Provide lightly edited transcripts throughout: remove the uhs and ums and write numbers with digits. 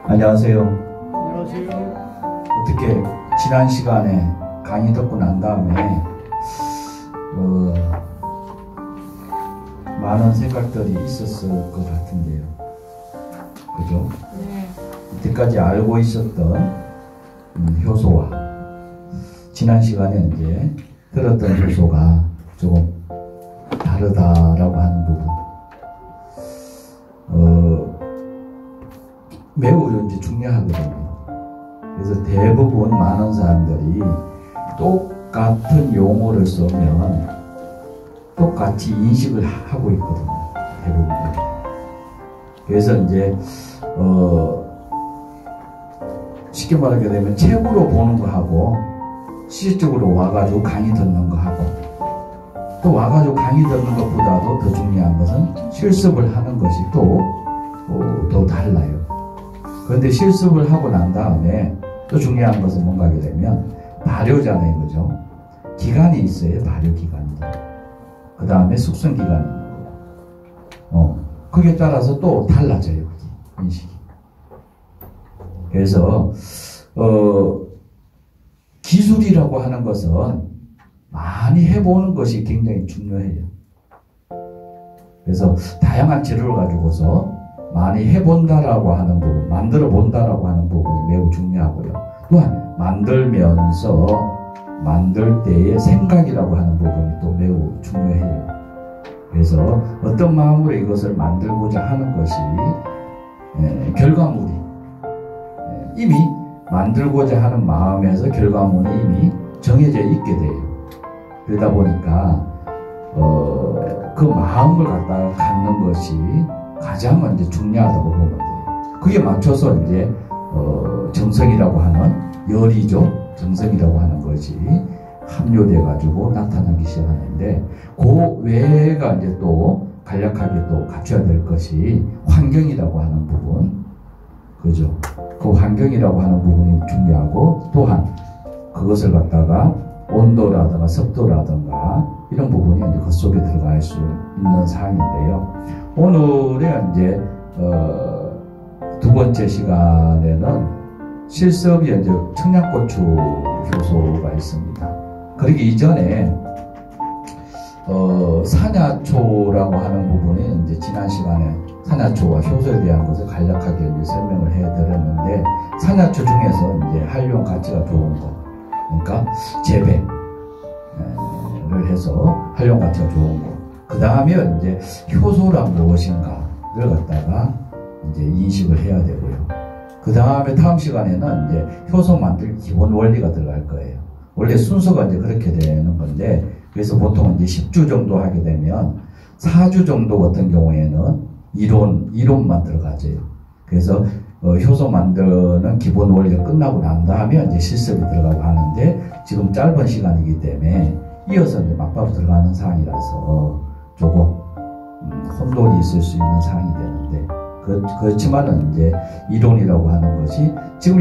안녕하세요. 안녕하세요. 어떻게 지난 시간에 강의 듣고 난 다음에 많은 생각들이 있었을 것 같은데요. 그죠? 네. 이때까지 알고 있었던 효소와 지난 시간에 이제 들었던 효소가 조금 다르다라고 하는 부분. 매우 이제 중요하거든요. 그래서 대부분 많은 사람들이 똑같은 용어를 쓰면 똑같이 인식을 하고 있거든요. 대부분. 그래서 이제 쉽게 말하게 되면 책으로 보는 거 하고 실질적으로 와가지고 강의 듣는 거 하고 또 와가지고 강의 듣는 것보다도 더 중요한 것은 실습을 하는 것이 또 달라요. 그런데 실습을 하고 난 다음에 또 중요한 것은 뭔가 하게 되면 발효잖아요. 그죠? 기간이 있어요. 발효 기간이. 그 다음에 숙성 기간이 있고 그게 따라서 또 달라져요. 그게 인식이. 그래서 기술이라고 하는 것은 많이 해보는 것이 굉장히 중요해요. 그래서 다양한 재료를 가지고서 많이 해본다라고 하는 부분, 만들어 본다라고 하는 부분이 매우 중요하고요. 또한 만들면서 만들 때의 생각이라고 하는 부분이 또 매우 중요해요. 그래서 어떤 마음으로 이것을 만들고자 하는 것이 결과물이 이미 만들고자 하는 마음에서 결과물이 이미 정해져 있게 돼요. 그러다 보니까 그 마음을 갖는 것이 가장 이제 중요하다고 보면 돼요. 그게 맞춰서 이제 정성이라고 하는 열이죠. 정성이라고 하는 것이 함유돼 가지고 나타나기 시작하는데 그 외가 이제 또 간략하게 또 갖춰야 될 것이 환경이라고 하는 부분, 그죠? 그 환경이라고 하는 부분이 중요하고 또한 그것을 갖다가 온도라든가 습도라든가 이런 부분이 이제 그 속에 들어갈 수 있는 사항인데요. 오늘의 이제 두 번째 시간에는 실습이 이제 청양고추 효소가 있습니다. 그러기 이전에 산야초라고 하는 부분이 이제 지난 시간에 산야초와 효소에 대한 것을 간략하게 이제 설명을 해드렸는데 산야초 중에서 이제 활용 가치가 좋은 것, 그러니까 재배를 해서 활용 가치가 좋은 것. 그 다음에 이제 효소란 무엇인가를 갖다가 이제 인식을 해야 되고요. 그 다음에 다음 시간에는 이제 효소 만들 기본 원리가 들어갈 거예요. 원래 순서가 이제 그렇게 되는 건데, 그래서 보통 이제 10주 정도 하게 되면 4주 정도 같은 경우에는 이론만 들어가져요. 그래서 효소 만드는 기본 원리가 끝나고 난 다음에 이제 실습이 들어가고 하는데, 지금 짧은 시간이기 때문에 이어서 이제 막바로 들어가는 사항이라서 조금 혼돈이 있을 수 있는 사항이 되는데, 그렇지만은 이제 이론이라고 하는 것이 지금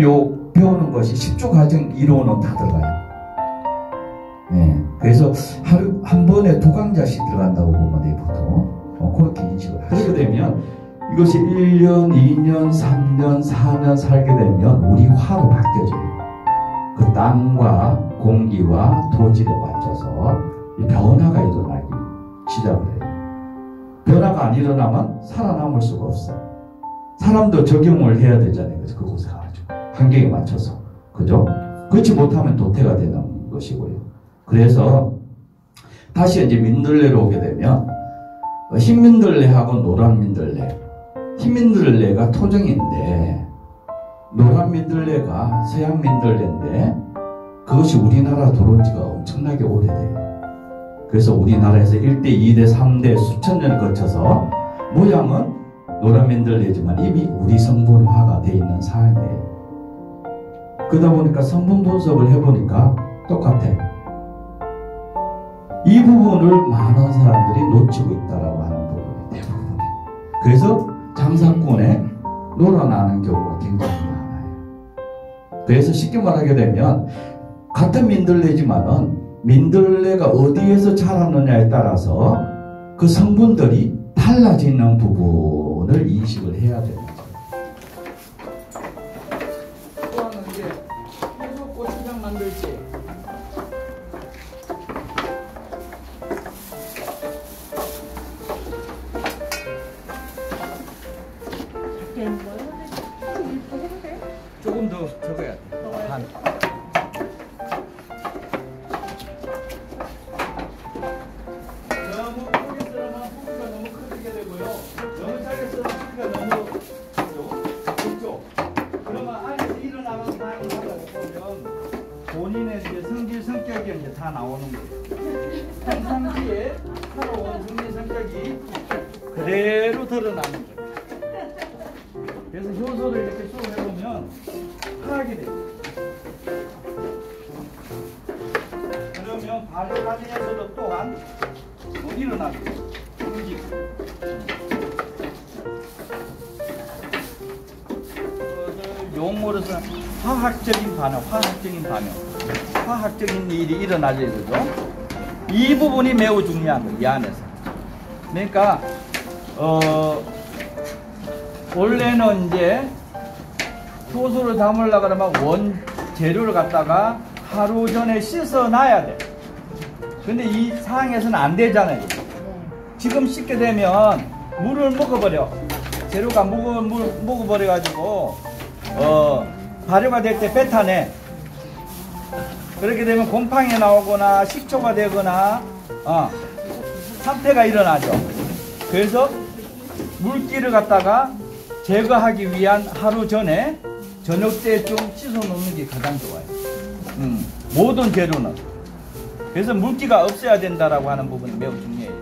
배우는 것이 10주 과정 이론은 다 들어가요. 네, 그래서 하루 한 번에 2강좌씩 들어간다고 보면 돼요. 보통 그렇게 인식을 하시게 되면 이것이 1년, 2년, 3년, 4년 살게 되면 우리 화로 바뀌어져요. 그 땅과 공기와 토질에 맞춰서 변화가 일어나기 시작을 해요. 변화가 안 일어나면 살아남을 수가 없어요. 사람도 적용을 해야 되잖아요. 그래서 그곳에 가가지고 환경에 맞춰서, 그죠? 그렇지 못하면 도태가 되는 것이고요. 그래서 다시 이제 민들레로 오게 되면 흰 민들레하고 노란 민들레, 흰 민들레가 토종인데 노란 민들레가 서양 민들레인데 그것이 우리나라 들어온 지가 엄청나게 오래돼요. 그래서 우리나라에서 1대, 2대, 3대 수천 년을 거쳐서 모양은 노란 민들레지만 이미 우리 성분화가 되어 있는 사항이에요. 그러다 보니까 성분 분석을 해보니까 똑같아. 이 부분을 많은 사람들이 놓치고 있다라고 하는 부분이 대부분이. 그래서 장사꾼에 놀아나는 경우가 굉장히 많아요. 그래서 쉽게 말하게 되면 같은 민들레지만은 민들레가 어디에서 자랐느냐에 따라서 그 성분들이 달라지는 부분을 인식을 해야 되는 거예요. 또한 이제 해서 고추장 만들지. 조금 더 적어야 돼. 반. 너무 크게 썰으면 부피가 너무 크게 되고요. 너무 작게 썰으면 부피가 너무 좁죠. 그러면 안에서 일어나는 사항을 보면 본인의 이제 성질 성격이 이제 다 나오는 거예요. 평상시에 살아온 성질 성격이 그대로 드러나는 거예요. 그래서 효소를 이렇게 쭉 해보면 파악이 돼요. 그러면 발효 과정에서도 또한 일어나게 움직이고. 용어로서는 화학적인 반응, 화학적인 일이 일어나게 되죠. 이 부분이 매우 중요한 거예요, 이 안에서. 그러니까 원래는 이제 효소를 담으려고 그러면 원재료를 갖다가 하루 전에 씻어 놔야 돼. 근데 이 상황에서는 안 되잖아요. 지금 씻게 되면 물을 먹어버려. 재료가 먹어버려 가지고 발효가 될 때 뱉어내. 그렇게 되면 곰팡이 나오거나 식초가 되거나 사태가 일어나죠. 그래서 물기를 갖다가 제거하기 위한 하루 전에 저녁 때좀 씻어 놓는 게 가장 좋아요. 모든 재료는. 그래서 물기가 없어야 된다라고 하는 부분이 매우 중요해요.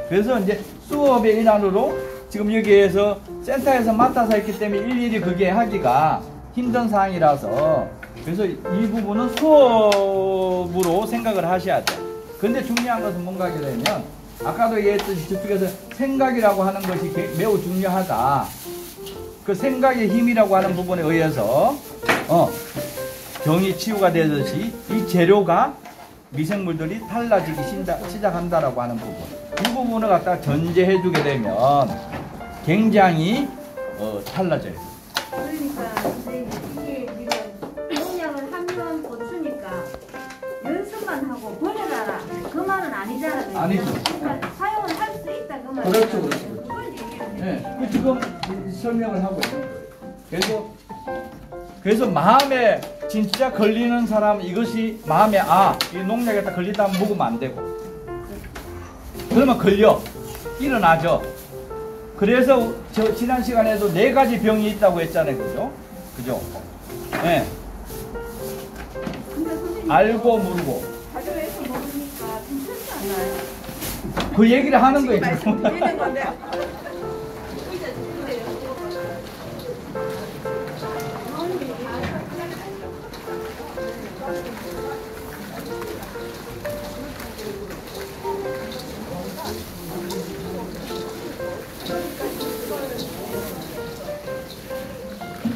그래서 이제 수업의 일환으로 지금 여기에서 센터에서 맡아서 했기 때문에 일일이 그게 하기가 힘든 사항이라서 그래서 이 부분은 수업으로 생각을 하셔야 돼요. 근데 중요한 것은 뭔가 하게 되면 아까도 얘기했듯이 저쪽에서 생각이라고 하는 것이 매우 중요하다. 그 생각의 힘이라고 하는 부분에 의해서 병이 치유가 되듯이 이 재료가 미생물들이 달라지기 시작한다라고 하는 부분. 이 부분을 갖다가 전제해 주게 되면 굉장히 달라져요. 그러니까 선생님 이게 지금 농약을 하면 고추니까 연습만 하고 버려라 그 말은 아니잖아요. 아니죠. 그러니까 사용을 할 수 있다 그 말이에요. 그렇죠, 그렇죠. 그걸 얘기하는 네, 그 지금 설명을 하고 있는 거예요. 그래서 마음에 진짜 걸리는 사람 이것이 마음에 이 농약에다 걸리다면 먹으면 안 되고 그러면 걸려 일어나죠. 그래서 저 지난 시간에도 4가지 병이 있다고 했잖아요, 그죠? 네. 근데 선생님 알고 모르고 발효해서 먹으니까 괜찮지 않나요? 그 얘기를 하는 거예요. 말씀드리는 건데.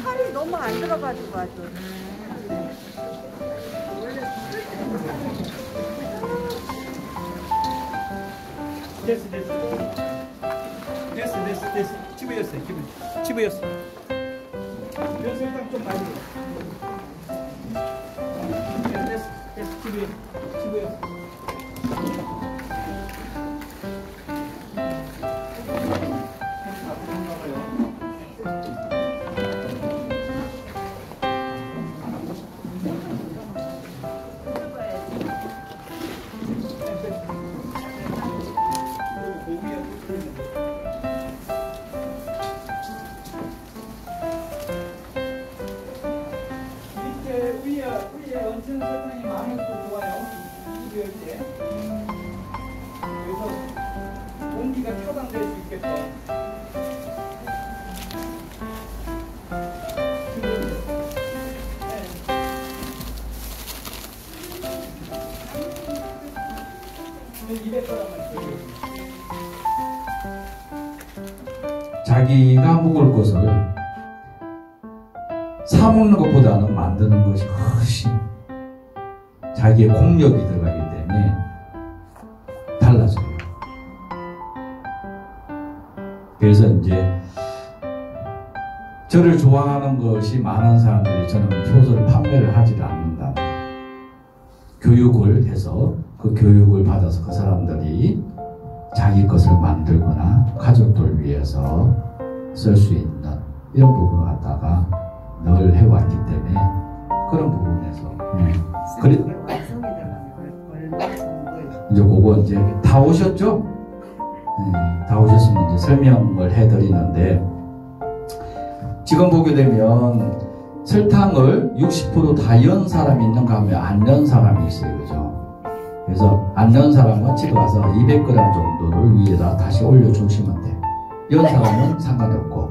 살이 너무 안 들어가지고 아주. 됐어. 집어였어. 그래서 일단 좀 많이 됐어. 집어였어. 위에 얹은 설탕이 많을수록 좋아요. 이럴 때. 그래서 공기가 차단될 수 있게끔. 자기가 먹을 것을 사 먹는 것보다는 만드는 것이 훨씬 자기의 공력이 들어가기 때문에 달라져요. 그래서 이제 저를 좋아하는 것이 많은 사람들이 저는 효소를 판매를 하지를 않는다. 교육을 해서 그 교육을 받아서 그 사람들이 자기 것을 만들거나 가족들 위해서 쓸 수 있는 이런 부분을 갖다가 늘 해왔기 때문에 그런 부분에서 그래 이제 그거 이제 다 오셨죠? 다 오셨으면 이제 설명을 해드리는데 지금 보게 되면 설탕을 60% 다 연 사람이 있는가 하면 안 연 사람이 있어요. 그죠? 그래서 안 연 사람은 집에 가서 200g 정도를 위에다 다시 올려주시면 돼요. 연 사람은 상관이 없고.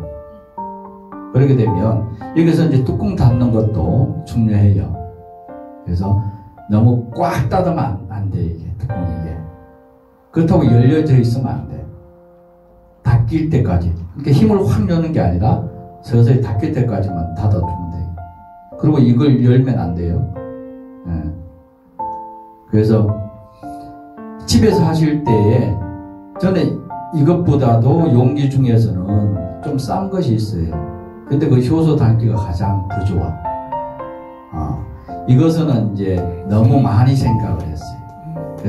그렇게 되면 여기서 이제 뚜껑 닫는 것도 중요해요. 그래서 너무 꽉 닫으면 안 돼, 이게 뚜껑이 이게. 그렇다고 열려져 있으면 안 돼. 닫힐 때까지. 그러니까 힘을 확 여는 게 아니라 서서히 닫힐 때까지만 닫아주면 돼요. 그리고 이걸 열면 안 돼요. 그래서 집에서 하실 때에 저는 이것보다도 용기 중에서는 좀 싼 것이 있어요. 근데 그 효소 담기가 가장 더 좋아. 이것은 이제 너무 많이 생각을 했어요.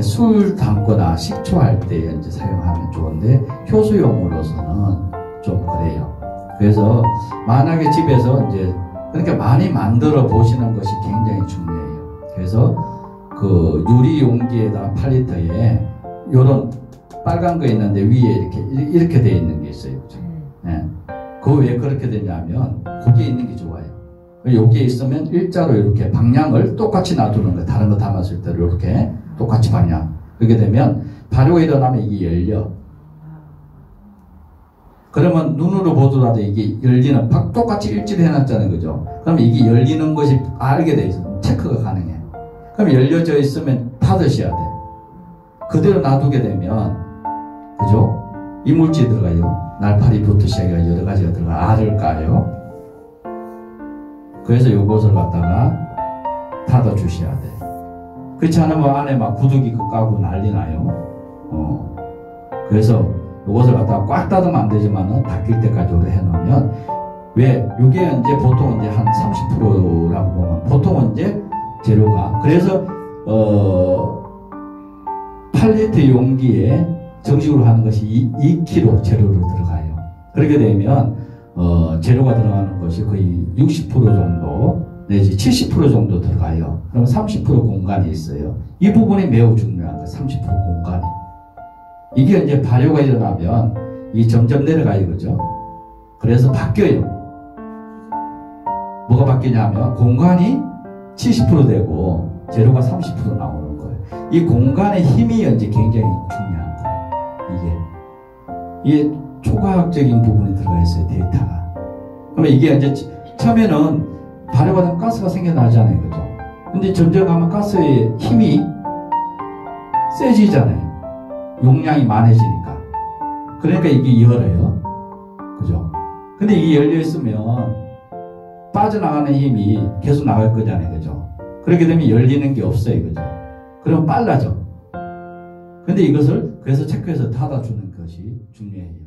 술 담거나 식초 할 때 이제 사용하면 좋은데 효소용으로서는 좀 그래요. 그래서 만약에 집에서 이제 그러니까 많이 만들어 보시는 것이 굉장히 중요해요. 그래서 그 유리 용기에다 8리터에 요런 빨간 거 있는데 위에 이렇게 돼 있는 게 있어요. 네. 그거 왜 그렇게 되냐면 거기에 있는 게 좋아요. 여기에 있으면 일자로 이렇게 방향을 똑같이 놔두는 거예요. 다른 거 담았을 때로 이렇게 똑같이 방향. 그렇게 되면 발효가 일어나면 이게 열려. 그러면 눈으로 보더라도 이게 열리는, 똑같이 일치를 해놨잖아요. 그죠? 그러면 이게 열리는 것이 알게 돼 있어. 체크가 가능해. 그럼 열려져 있으면 닫으셔야 돼. 그대로 놔두게 되면, 그죠? 이물질이 들어가요. 날파리부터 시작해서 여러 가지가 들어가. 알을 까요. 그래서 요것을 갖다가 닫아주셔야 돼. 그렇지 않으면 안에 막 구더기 까고 난리 나요. 그래서 요것을 갖다가 꽉 닫으면 안 되지만은 닫힐 때까지 오래 해놓으면, 왜? 요게 이제 보통 이제 한 30%라고 보면, 보통은 이제 재료가, 그래서, 8리터 용기에 정식으로 하는 것이 2kg 재료로 들어가요. 그렇게 되면, 재료가 들어가는 것이 거의 60% 정도, 내지 70% 정도 들어가요. 그러면 30% 공간이 있어요. 이 부분이 매우 중요한 거예요. 30% 공간이. 이게 이제 발효가 일어나면 이 점점 내려가요. 그죠? 그래서 바뀌어요. 뭐가 바뀌냐면 공간이 70% 되고 재료가 30% 나오는 거예요. 이 공간의 힘이 이제 굉장히 중요한 거예요. 이게 초과학적인 부분이 들어가 있어요. 데이터가. 그러면 이게 이제 처음에는 발효가 되면 가스가 생겨나잖아요. 그죠? 근데 점점 가면 가스의 힘이 세지잖아요. 용량이 많아지니까. 그러니까 이게 열어요. 그죠? 근데 이게 열려있으면 빠져나가는 힘이 계속 나갈 거잖아요. 그죠? 그렇게 되면 열리는 게 없어요. 그죠? 그럼 빨라져. 근데 이것을 그래서 체크해서 닫아주는 것이 중요해요.